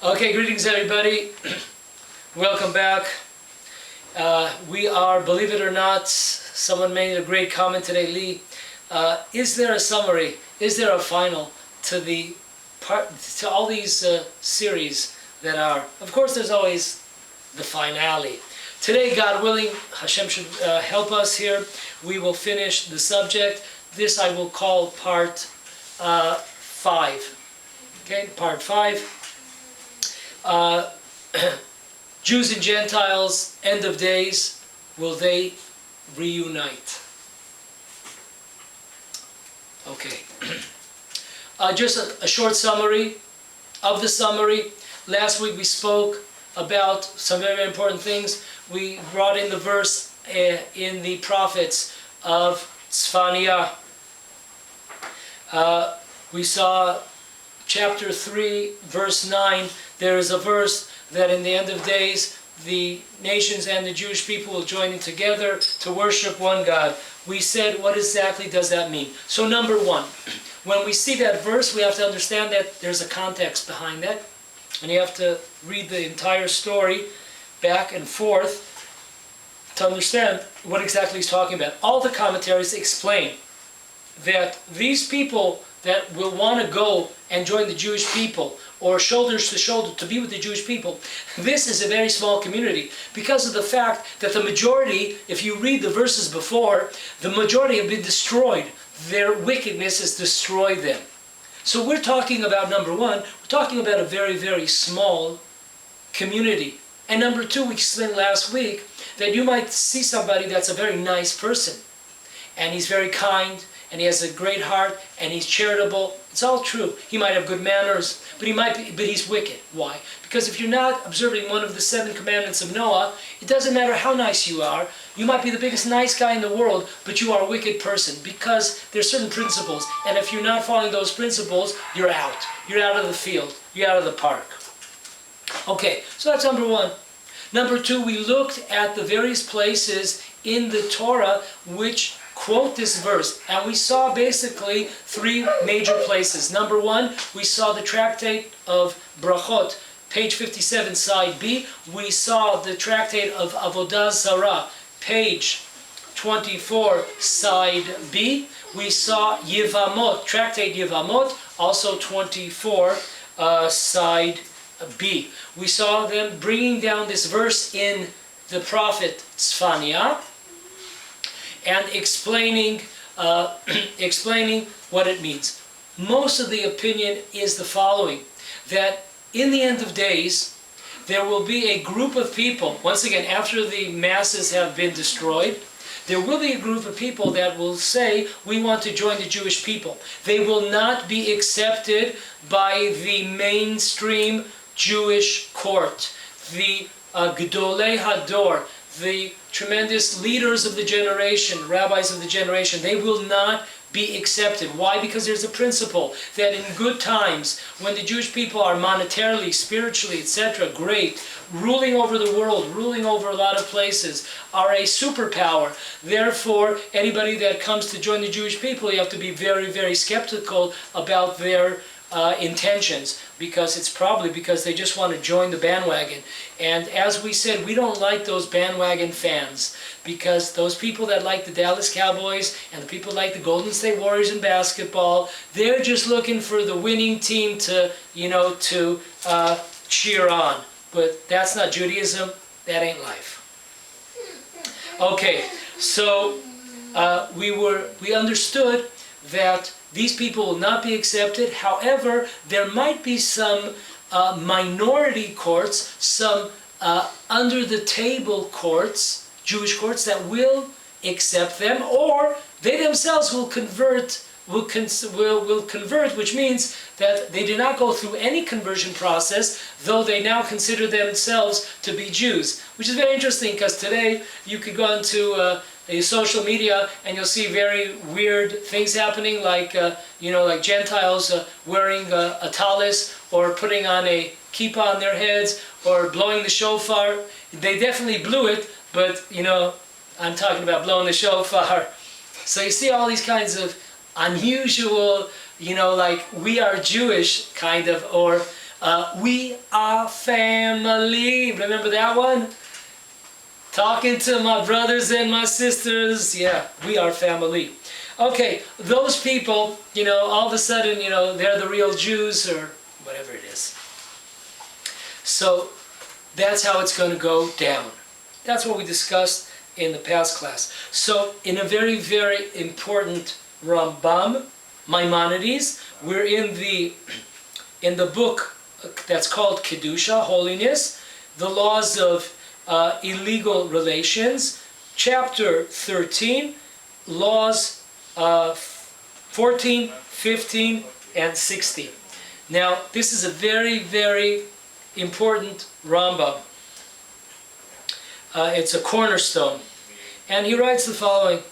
Okay, greetings everybody. Welcome back. We are, believe it or not, someone made a great comment today, Lee. Is there a summary? Is there a final to all these series that are? Of course, there's always the finale. Today, God willing, Hashem should help us here. We will finish the subject. This I will call part 5. Okay, part 5. Jews and Gentiles, end of days, will they reunite? Okay. Just a short summary of the summary. Last week we spoke about some very, very important things. We brought in the verse in the prophets of Tzfania. We saw chapter 3, verse 9. There is a verse that in the end of days, the nations and the Jewish people will join in together to worship one God. We said, what exactly does that mean? So number one, when we see that verse, we have to understand that there's a context behind that. And you have to read the entire story back and forth to understand what exactly he's talking about. All the commentaries explain that these people that will want to go and join the Jewish people, or shoulders to shoulder to be with the Jewish people, this is a very small community because of the fact that the majority, if you read the verses before, the majority have been destroyed. Their wickedness has destroyed them. So we're talking about, number one, we're talking about a very, very small community. And number two, we explained last week that you might see somebody that's a very nice person, and he's very kind, and he has a great heart, and he's charitable. It's all true. He might have good manners, but he's wicked. Why? Because if you're not observing one of the 7 commandments of Noah, it doesn't matter how nice you are. You might be the biggest nice guy in the world, but you are a wicked person because there's certain principles, and if you're not following those principles, you're out. You're out of the field. You're out of the park. Okay, so that's number one. Number two, we looked at the various places in the Torah which quote this verse, and we saw basically 3 major places. Number one, we saw the tractate of Brachot, page 57, side B. We saw the tractate of Avodah Zarah, page 24, side B. We saw Yevamot, tractate Yevamot, also 24, side B. We saw them bringing down this verse in the prophet Tzfania, and explaining what it means. Most of the opinion is the following, that in the end of days, there will be a group of people, once again, after the masses have been destroyed, there will be a group of people that will say, we want to join the Jewish people. They will not be accepted by the mainstream Jewish court, the Gedolei Hador, the tremendous leaders of the generation, rabbis of the generation. They will not be accepted. Why? Because there's a principle that in good times, when the Jewish people are monetarily, spiritually, etc., great, ruling over the world, ruling over a lot of places, are a superpower. Therefore, anybody that comes to join the Jewish people, you have to be very, very skeptical about their intentions, because it's probably because they just want to join the bandwagon. And as we said, we don't like those bandwagon fans, because those people that like the Dallas Cowboys and the people like the Golden State Warriors in basketball, they're just looking for the winning team to, cheer on. But that's not Judaism. That ain't life. Okay, so we understood that these people will not be accepted. However, there might be some minority courts, some under-the-table courts, Jewish courts, that will accept them, or they themselves will convert, which means that they do not go through any conversion process, though they now consider themselves to be Jews. Which is very interesting, because today you could go into social media and you'll see very weird things happening, like like Gentiles wearing a talis, or putting on a kippah on their heads, or blowing the shofar. They definitely blew it, but I'm talking about blowing the shofar. So you see all these kinds of unusual, like we are Jewish kind of, or We are family. Remember that one? Talking to my brothers and my sisters. Yeah, we are family. Okay, those people, all of a sudden, they're the real Jews or whatever it is. So that's how it's going to go down. That's what we discussed in the past class. So in a very, very important Rambam, Maimonides, we're in the book that's called Kedusha, Holiness, the laws of illegal relations, chapter 13, laws 14, 15, and 16. Now, this is a very, very important Rambam. It's a cornerstone. And he writes the following.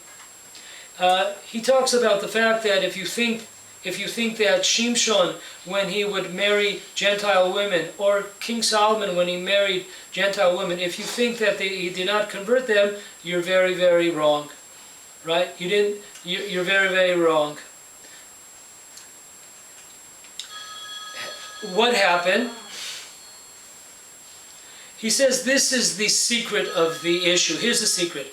He talks about the fact that if you think that Shimshon, when he would marry Gentile women, or King Solomon when he married Gentile women, if you think that he did not convert them, you're very, very wrong. Right? You're very, very wrong. What happened? He says this is the secret of the issue. Here's the secret.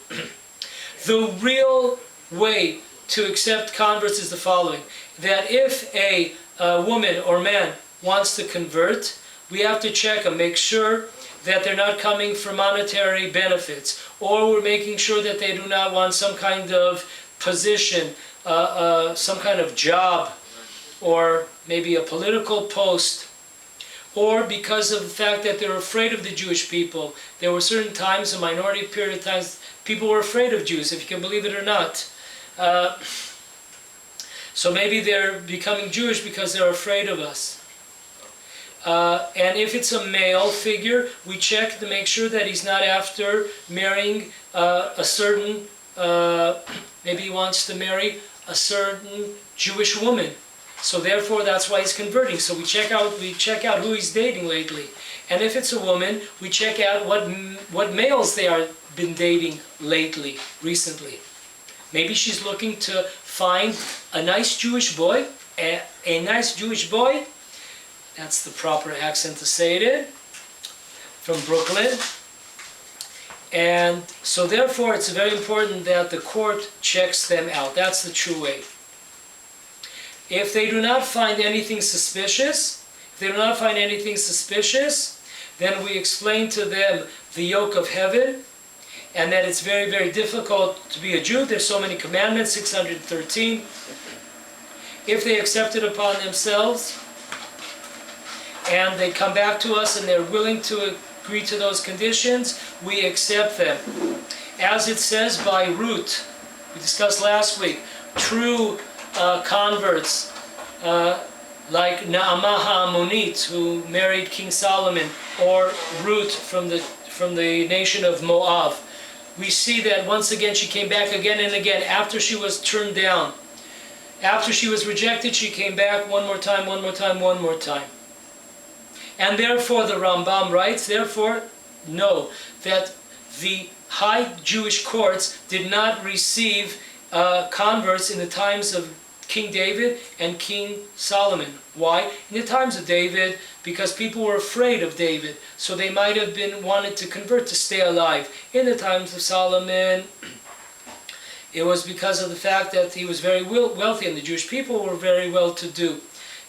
The real way to accept converts is the following. That if a woman or man wants to convert, we have to check them, make sure that they're not coming for monetary benefits, or we're making sure that they do not want some kind of position, some kind of job, or maybe a political post, or because of the fact that they're afraid of the Jewish people. There were certain times, a minority period of times, people were afraid of Jews, if you can believe it or not. So maybe they're becoming Jewish because they're afraid of us. And if it's a male figure, we check to make sure that he's not after marrying a certain, maybe he wants to marry a certain Jewish woman. So therefore, that's why he's converting. So we check out who he's dating lately. And if it's a woman, we check out what males they are been dating lately, recently. Maybe she's looking to find a nice Jewish boy, a nice Jewish boy. That's the proper accent to say it in, from Brooklyn. And so therefore, it's very important that the court checks them out. That's the true way. If they do not find anything suspicious, then we explain to them the yoke of heaven, and that it's very, very difficult to be a Jew. There's so many commandments, 613. If they accept it upon themselves, and they come back to us and they're willing to agree to those conditions, we accept them. As it says by Ruth, we discussed last week, true converts, like Naamah HaAmmonit, who married King Solomon, or Ruth from the nation of Moab. We see that once again she came back again and again after she was turned down. After she was rejected, she came back one more time, one more time, one more time. And therefore the Rambam writes, therefore, know that the high Jewish courts did not receive converts in the times of King David and King Solomon. Why? In the times of David, because people were afraid of David, so they might have been wanted to convert to stay alive. In the times of Solomon, it was because of the fact that he was very wealthy and the Jewish people were very well-to-do.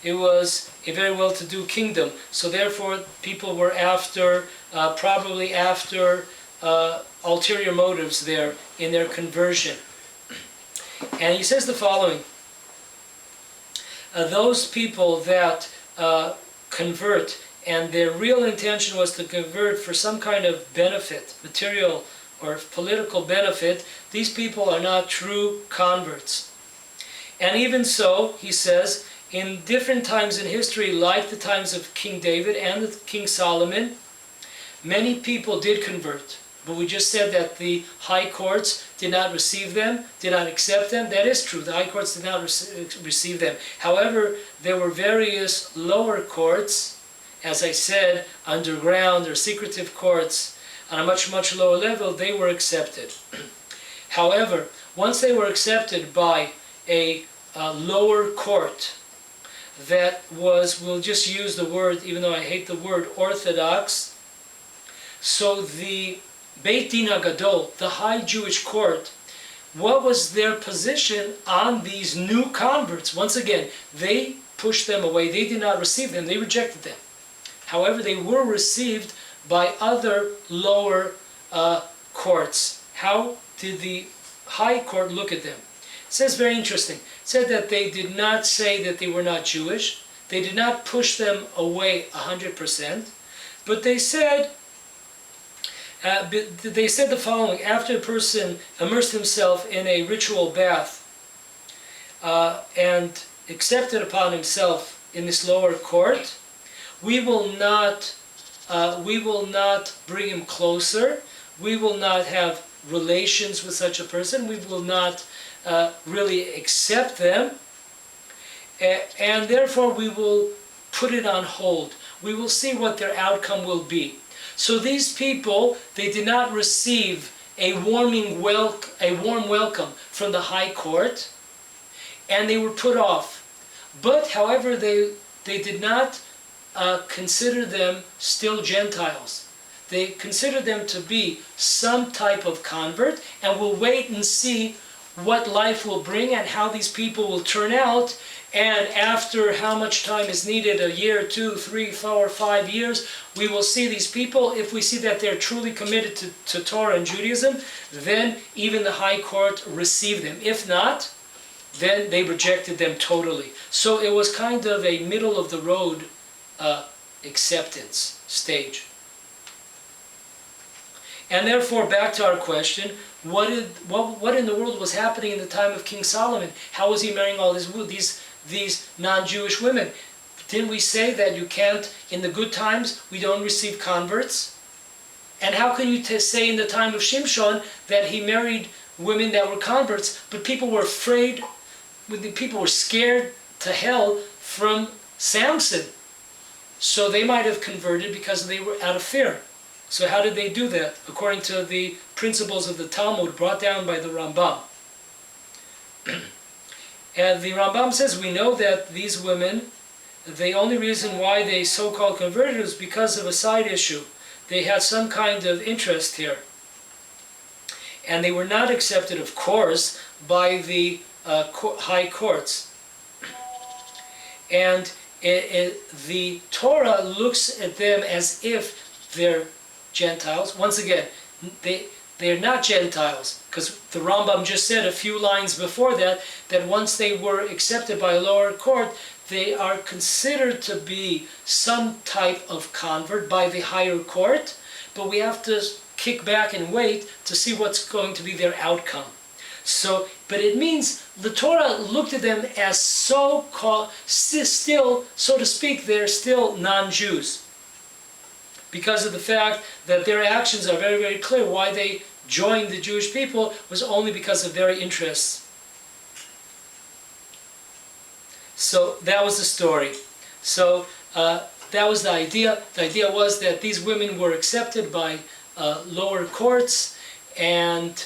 It was a very well-to-do kingdom, so therefore people were after, probably after ulterior motives there in their conversion. And he says the following. Those people that convert, and their real intention was to convert for some kind of benefit, material or political benefit, these people are not true converts. And even so, he says, in different times in history, like the times of King David and the King Solomon, many people did convert. But we just said that the high courts did not receive them, did not accept them. That is true. The high courts did not receive them. However, there were various lower courts, as I said, underground or secretive courts, on a much, much lower level. They were accepted. However, once they were accepted by a lower court, that was, we'll just use the word, even though I hate the word, orthodox. So the Beit Din HaGadol, the high Jewish court, what was their position on these new converts? Once again, they pushed them away. They did not receive them. They rejected them. However, they were received by other lower courts. How did the high court look at them? It says very interesting. It said that they did not say that they were not Jewish. They did not push them away 100%. But they said the following: after a person immersed himself in a ritual bath and accepted upon himself in this lower court, we will not bring him closer. We will not have relations with such a person. We will not really accept them, and therefore we will put it on hold. We will see what their outcome will be. So these people, they did not receive a warm welcome from the high court, and they were put off. But, however, they did not consider them still Gentiles. They considered them to be some type of convert, and we'll wait and see what life will bring and how these people will turn out. And after how much time is needed, a year, 2, 3, 4, 5 years, we will see these people. If we see that they're truly committed to Torah and Judaism, then even the high court received them. If not, then they rejected them totally. So it was kind of a middle of the road acceptance stage. And therefore, back to our question, what in the world was happening in the time of King Solomon? How was he marrying all these non-Jewish women? Didn't we say that you can't, in the good times, we don't receive converts? And how can you say in the time of Shimshon that he married women that were converts, but people were afraid, people were scared to hell from Samson? So they might have converted because they were out of fear. So how did they do that? According to the principles of the Talmud brought down by the Rambam. And the Rambam says, we know that these women, the only reason why they so-called converted was because of a side issue. They had some kind of interest here. And they were not accepted, of course, by the high courts. And the Torah looks at them as if they're Gentiles. Once again, they're not Gentiles, because the Rambam just said a few lines before that once they were accepted by a lower court, they are considered to be some type of convert by the higher court, but we have to kick back and wait to see what's going to be their outcome. So, but it means the Torah looked at them as so-called, still, so to speak, they're still non-Jews, because of the fact that their actions are very, very clear. Why they joined the Jewish people was only because of their interests. So that was the story. So that was the idea. The idea was that these women were accepted by lower courts, and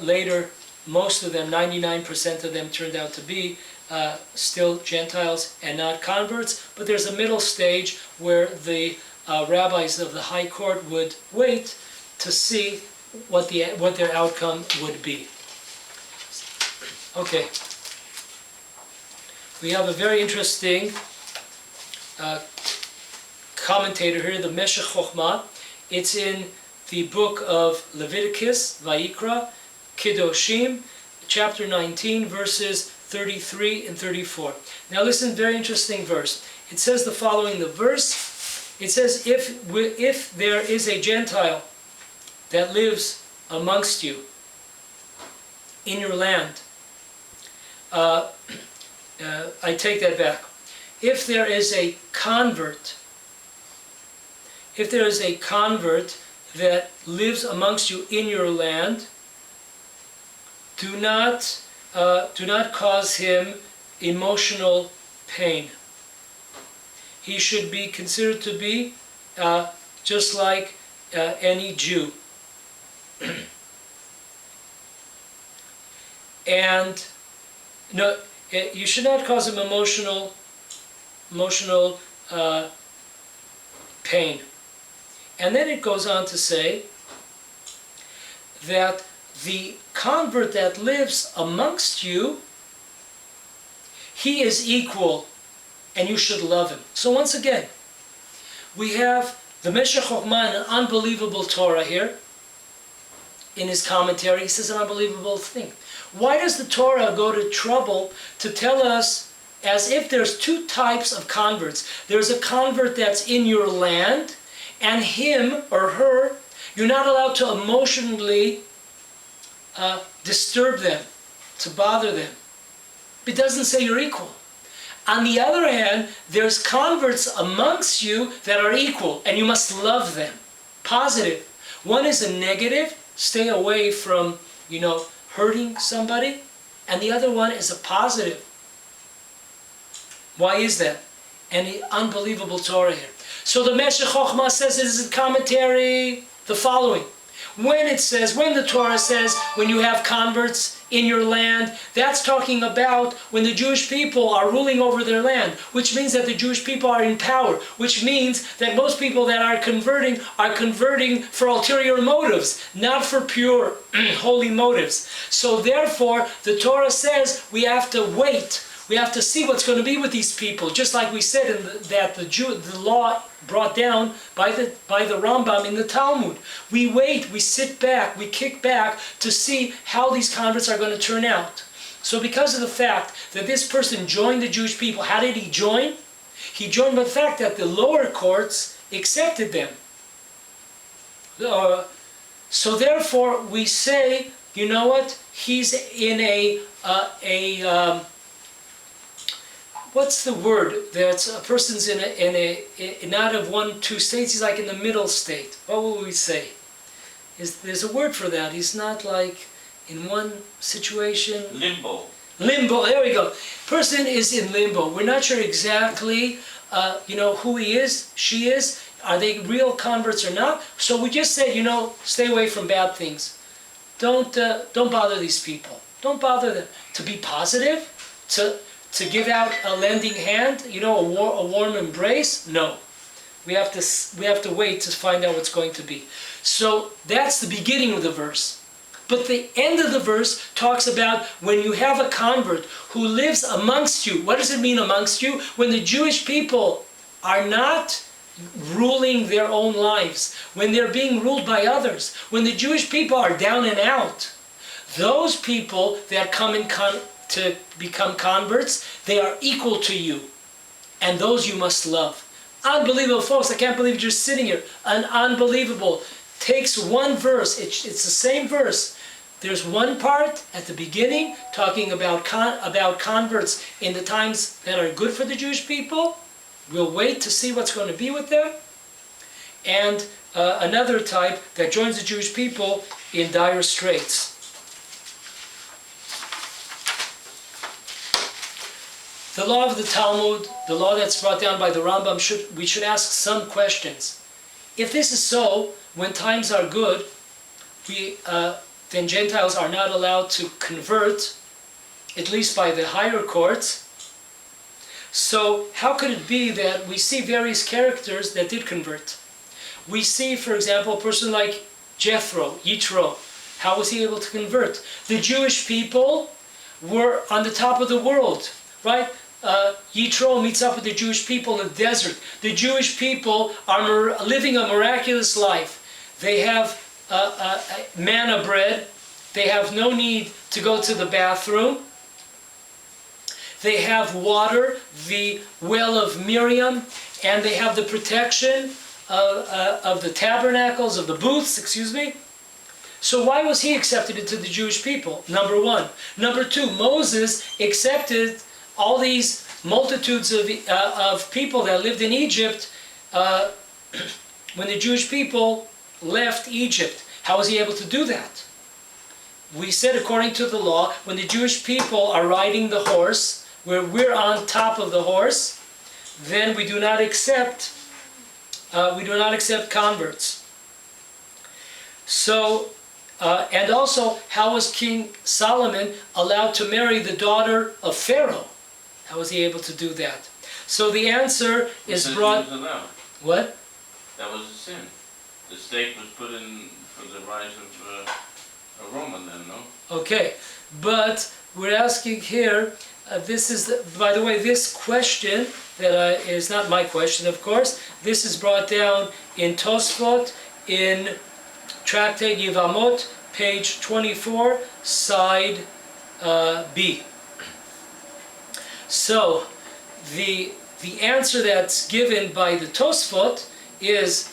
later most of them, 99% of them, turned out to be still Gentiles and not converts. But there's a middle stage where the rabbis of the high court would wait to see what their outcome would be. Okay. We have a very interesting commentator here, the Meshech Chochmah. It's in the book of Leviticus, Vayikra, Kedoshim, chapter 19, verses 33 and 34. Now listen, very interesting verse. It says the following, the verse, it says, if there is a Gentile that lives amongst you in your land, I take that back. If there is a convert, that lives amongst you in your land, do not cause him emotional pain. He should be considered to be just like any Jew. And no, you should not cause him emotional pain. And then it goes on to say that the convert that lives amongst you, he is equal, and you should love him. So once again, we have the Meshech Chochmah, an unbelievable Torah here. In his commentary, he says an unbelievable thing. Why does the Torah go to trouble to tell us as if there's two types of converts? There's a convert that's in your land, and him or her, you're not allowed to emotionally disturb them, to bother them. It doesn't say you're equal. On the other hand, there's converts amongst you that are equal, and you must love them. Positive. One is a negative, stay away from, hurting somebody, and the other one is a positive. Why is that? And the unbelievable Torah here. So the Meshech Chochmah says in his commentary the following. When the Torah says, when you have converts in your land, that's talking about when the Jewish people are ruling over their land, which means that the Jewish people are in power, which means that most people that are converting for ulterior motives, not for pure, holy motives. So therefore, the Torah says we have to wait. We have to see what's going to be with these people, just like we said that the law brought down by the Rambam in the Talmud. We wait, we sit back, we kick back to see how these converts are going to turn out. So because of the fact that this person joined the Jewish people, how did he join? He joined by the fact that the lower courts accepted them. So therefore we say, you know what? He's in what's the word? That a person's in a not of 1, 2 states. He's like in the middle state. What will we say? There's a word for that. He's not like in one situation. Limbo. Limbo. There we go. Person is in limbo. We're not sure exactly, who he is, she is. Are they real converts or not? So we just say, stay away from bad things. Don't bother these people. Don't bother them. To be positive, to give out a lending hand, a warm embrace? No. We have to wait to find out what's going to be. So that's the beginning of the verse. But the end of the verse talks about when you have a convert who lives amongst you. What does it mean amongst you? When the Jewish people are not ruling their own lives, when they're being ruled by others, when the Jewish people are down and out, those people that come to become converts, they are equal to you, and those you must love. Unbelievable, folks. I can't believe you're just sitting here. Unbelievable. Takes one verse. It's the same verse. There's one part at the beginning talking about converts in the times that are good for the Jewish people. We'll wait to see what's going to be with them. And another type that joins the Jewish people in dire straits. The law of the Talmud, the law that's brought down by the Rambam, we should ask some questions. If this is so, when times are good, then Gentiles are not allowed to convert, at least by the higher courts. So how could it be that we see various characters that did convert? We see, for example, a person like Yitro. How was he able to convert? The Jewish people were on the top of the world, right? Yitro meets up with the Jewish people in the desert. The Jewish people are living a miraculous life. They have manna bread. They have no need to go to the bathroom. They have water, the well of Miriam, and they have the protection of the tabernacles, of the booths, So why was he accepted into the Jewish people? Number one. Number two, Moses accepted all these multitudes of people that lived in Egypt when the Jewish people left Egypt. How was he able to do that? We said according to the law, when the Jewish people are riding the horse, where we're on top of the horse, then we do not accept converts. So, and also, how was King Solomon allowed to marry the daughter of Pharaoh? How was he able to do that? So the answer is brought... What? That was a sin. The stake was put in for the rise of a Roman then, no? Okay, but we're asking here, this is, by the way, this question, that is not my question, of course, this is brought down in Tosfot, in Tractate Yevamot, page 24, side B. So, the answer that's given by the Tosfot is,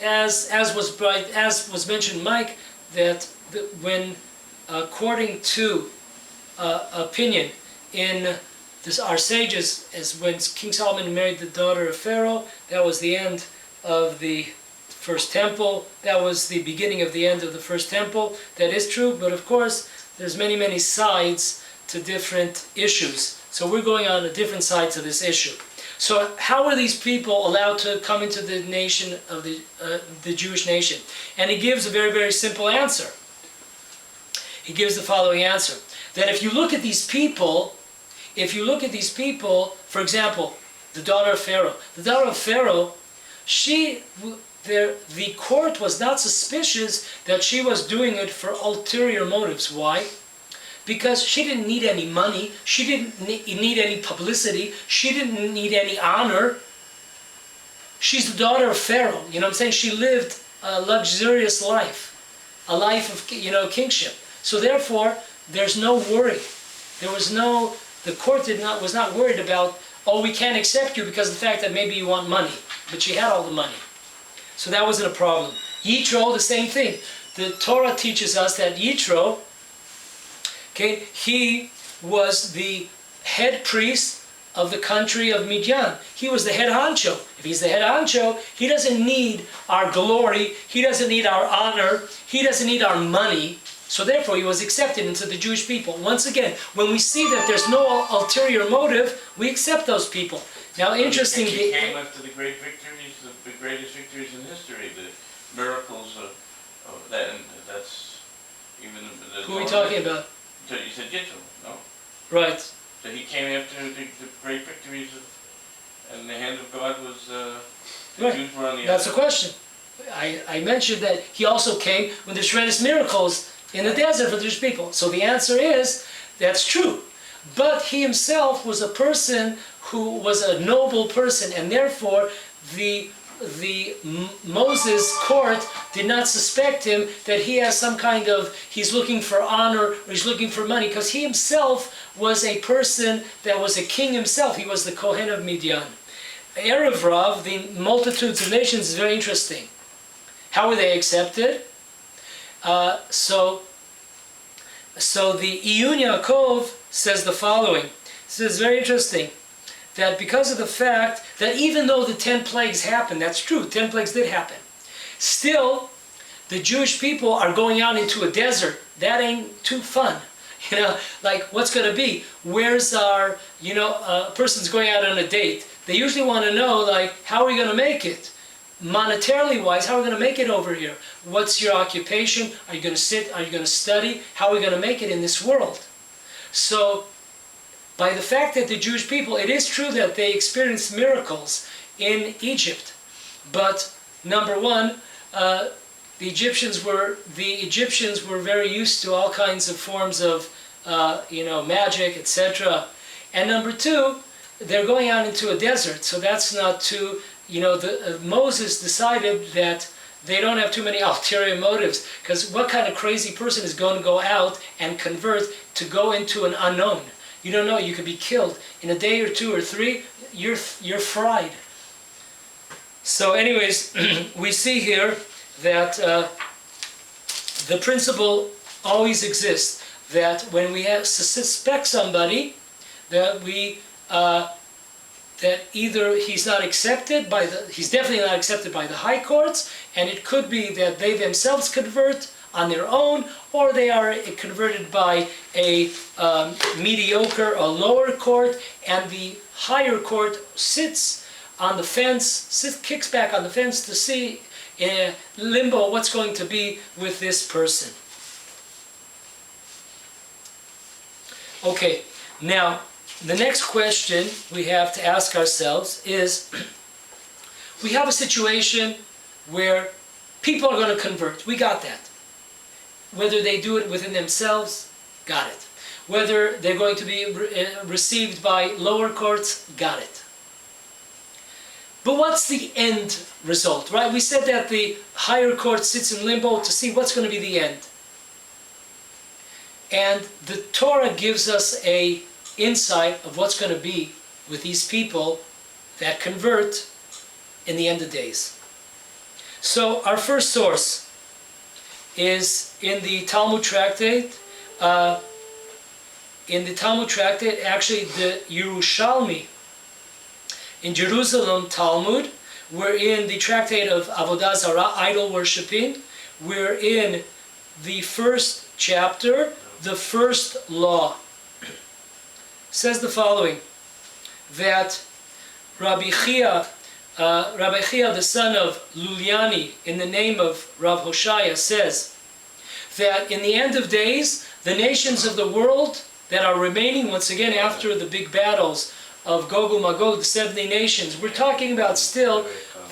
as was mentioned, Mike, that when, according to opinion in our sages, as when King Solomon married the daughter of Pharaoh, that was the end of the first temple. That was the beginning of the end of the first temple. That is true, but of course, there's many the to different issues. So we're going on a different side to this issue. So how are these people allowed to come into the nation of the Jewish nation? And he gives a very simple answer. He gives the following answer. That if you look at these people, for example, the daughter of Pharaoh. The daughter of Pharaoh, the court was not suspicious that she was doing it for ulterior motives. Why? Because she didn't need any money, she didn't need any publicity, she didn't need any honor. She's the daughter of Pharaoh, you know what I'm saying? She lived a luxurious life, a life of, kingship. So therefore, there's no worry. The court was not worried about, oh, we can't accept you because of the fact that maybe you want money. But she had all the money. So that wasn't a problem. Yitro, the same thing. The Torah teaches us that Yitro, okay, he was the head priest of the country of Midian. He was the head honcho. If he's the head honcho, he doesn't need our glory, he doesn't need our honor, he doesn't need our money. So therefore he was accepted into the Jewish people. Once again, when we see that there's no ulterior motive, we accept those people. Now interesting... He came after the great victories, the greatest victories in history, the miracles of that, and that's even... Who are we talking about? So you said Yitro, no? Right. So he came after the great victories, and the hand of God was... right. Jews were on the That's the question. I mentioned that he also came with the tremendous miracles in the desert for the Jewish people. So the answer is, that's true. But he himself was a person who was a noble person, and therefore the Moses court did not suspect him that he has some kind of, he's looking for honor or he's looking for money, because he himself was a person that was a king himself. He was the Kohen of Midian. Erev Rav, the multitudes of nations, is very interesting. How were they accepted? So the Iyun Yaakov says the following. This is very interesting. That because of the fact that even though the 10 plagues happened, that's true, 10 plagues did happen, still the Jewish people are going out into a desert. That ain't too fun. Like what's going to be? Where's our, a person's going out on a date. They usually want to know, like, how are we going to make it? Monetarily wise, how are we going to make it over here? What's your occupation? Are you going to sit? Are you going to study? How are we going to make it in this world? So, by the fact that the Jewish people, it is true that they experienced miracles in Egypt, but number one, the Egyptians were very used to all kinds of forms of, magic, etc. And number two, they're going out into a desert, so that's not too, Moses decided that they don't have too many ulterior motives, because what kind of crazy person is going to go out and convert to go into an unknown? You don't know, you could be killed. In a day or two or three, you're fried. So anyways, we see here that the principle always exists, that when we suspect somebody, that that either he's not accepted he's definitely not accepted by the high courts, and it could be that they themselves convert on their own, or they are converted by a mediocre or lower court, and the higher court sits on the fence, kicks back on the fence to see in limbo what's going to be with this person. Okay, now the next question we have to ask ourselves is, we have a situation where people are going to convert. We got that. Whether they do it within themselves, got it. Whether they're going to be received by lower courts, got it. But what's the end result, right? We said that the higher court sits in limbo to see what's going to be the end. And the Torah gives us a insight of what's going to be with these people that convert in the end of days. So our first source is in the Talmud tractate. Actually the Yerushalmi in Jerusalem Talmud. We're in the tractate of Avodah Zarah, idol worshipping. We're in the first chapter, the first law. It says the following, that Rabbi Chia, the son of Luliani, in the name of Rav Hoshaya, says that in the end of days, the nations of the world that are remaining, once again after the big battles of Gog and Magog, the 70 nations, we're talking about still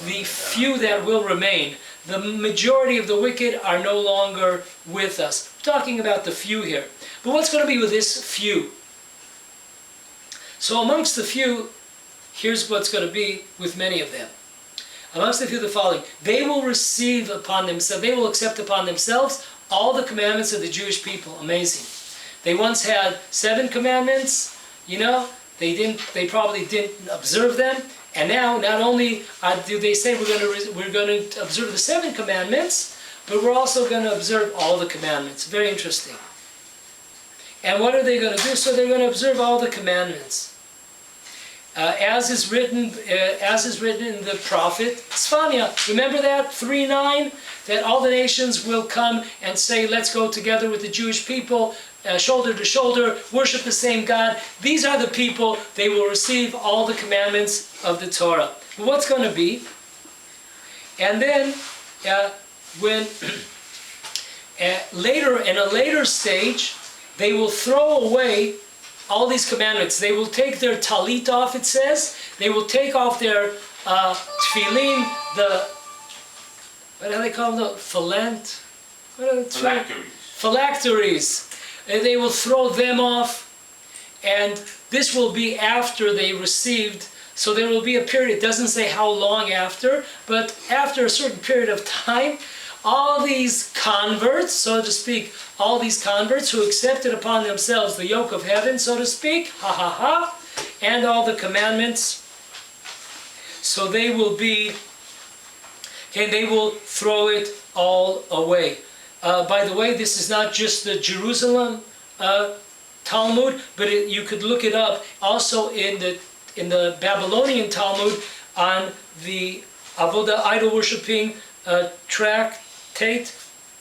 the few that will remain. The majority of the wicked are no longer with us. We're talking about the few here. But what's going to be with this few? So amongst the few, here's what's going to be with many of them. Amongst the few, the following: they will receive upon themselves, they will accept upon themselves all the commandments of the Jewish people. Amazing. They once had 7 commandments, they probably didn't observe them, and now not only do they say we're going to observe the 7 commandments, but we're also going to observe all the commandments. Very interesting. And what are they going to do? So they're going to observe all the commandments. As is written in the prophet Tzfania. Remember that 3:9, that all the nations will come and say, let's go together with the Jewish people, shoulder to shoulder, worship the same God. These are the people, they will receive all the commandments of the Torah. But what's going to be? And then when in a later stage, they will throw away all these commandments. They will take their talit off, it says. They will take off their tefillin, what do they call them? Phylacteries. And they will throw them off. And this will be after they received. So there will be a period, it doesn't say how long after, but after a certain period of time, all these converts, so to speak, all these converts who accepted upon themselves the yoke of heaven, so to speak, and all the commandments, so they will be, they will throw it all away. By the way, this is not just the Jerusalem Talmud, but you could look it up also in the Babylonian Talmud on the Avodah idol worshipping tractate,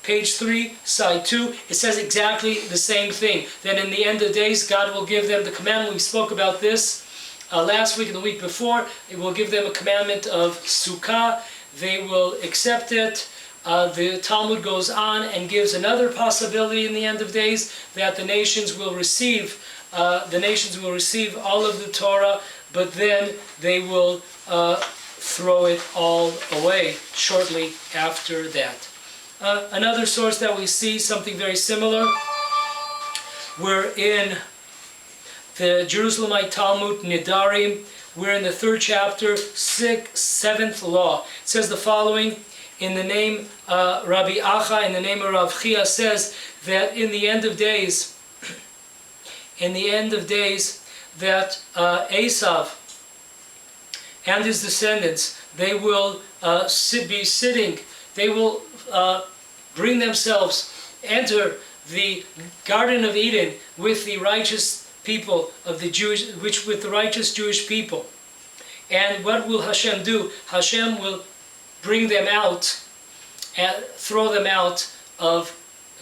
page 3, side 2. It says exactly the same thing. That in the end of days, God will give them the commandment. We spoke about this last week and the week before. It will give them a commandment of Sukkah. They will accept it. The Talmud goes on and gives another possibility in the end of days, that the nations will receive all of the Torah, but then they will throw it all away shortly after that. Another source that we see something very similar, we're in the Jerusalemite Talmud, Nidarim. We're in the 3rd chapter, 7th law. It says the following, in the name Rabbi Acha, in the name of Rav Chia, says that in the end of days, that Esav and his descendants, they will be sitting, they will bring themselves, enter the Garden of Eden with the righteous people of the Jewish, with the righteous Jewish people. And what will Hashem do? Hashem will bring them out and throw them out of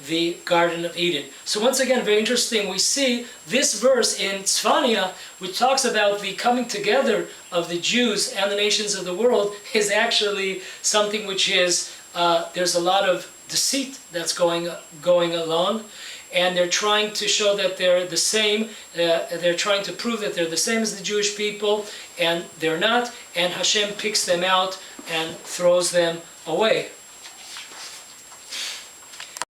the Garden of Eden. So once again, very interesting, we see this verse in Tzfania, which talks about the coming together of the Jews and the nations of the world, is actually something which is, there's a lot of deceit that's going along. and they're trying to show that they're the same. They're trying to prove that they're the same as the Jewish people, and they're not, and Hashem picks them out and throws them away.